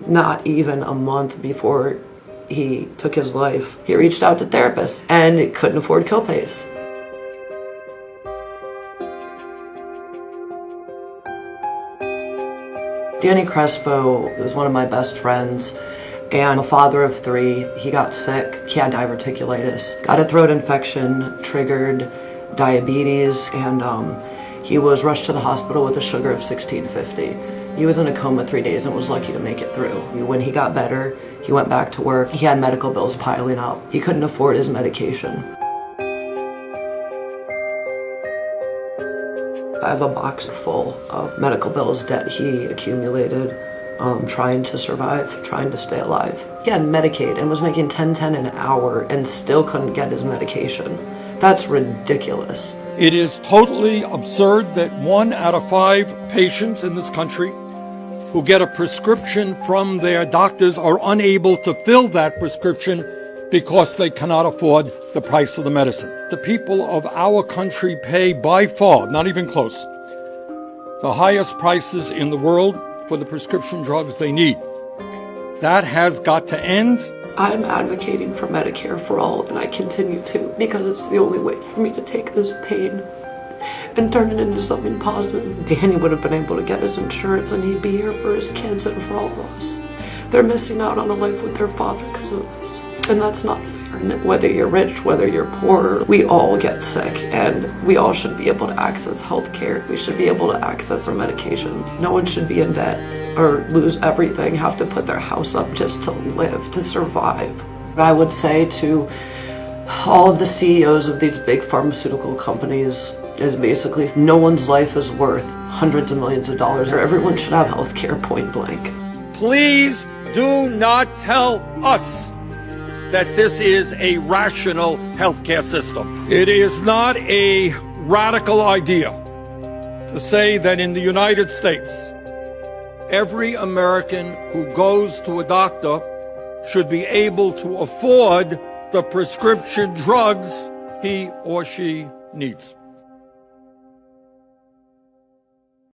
Not even a month before he took his life, he reached out to therapists and couldn't afford copays. Danny Crespo was one of my best friends and a father of 3. He got sick. He had diverticulitis, got a throat infection, triggered diabetes, and he was rushed to the hospital with a sugar of 1650. He was in a coma 3 days and was lucky to make it through. When he got better, he went back to work. He had medical bills piling up. He couldn't afford his medication. I have a box full of medical bills that he accumulated, trying to survive, trying to stay alive. He had Medicaid and was making $10.10 an hour and still couldn't get his medication. That's ridiculous. It is totally absurd that 1 out of 5 patients in this country who get a prescription from their doctors are unable to fill that prescription because they cannot afford the price of the medicine. The people of our country pay by far, not even close, the highest prices in the world for the prescription drugs they need. That has got to end. I'm advocating for Medicare for All, and I continue to, because it's the only way for me to take this pain and turn it into something positive. Danny would have been able to get his insurance, and he'd be here for his kids and for all of us. They're missing out on a life with their father because of this, and that's not fair. And whether you're rich, whether you're poor, we all get sick, and we all should be able to access health care. We should be able to access our medications. No one should be in debt or lose everything, have to put their house up just to live, to survive. I would say to all of the CEOs of these big pharmaceutical companies is basically no one's life is worth hundreds of millions of dollars, or everyone should have health care, point blank. Please do not tell us that this is a rational healthcare system. It is not a radical idea to say that in the United States, every American who goes to a doctor should be able to afford the prescription drugs he or she needs.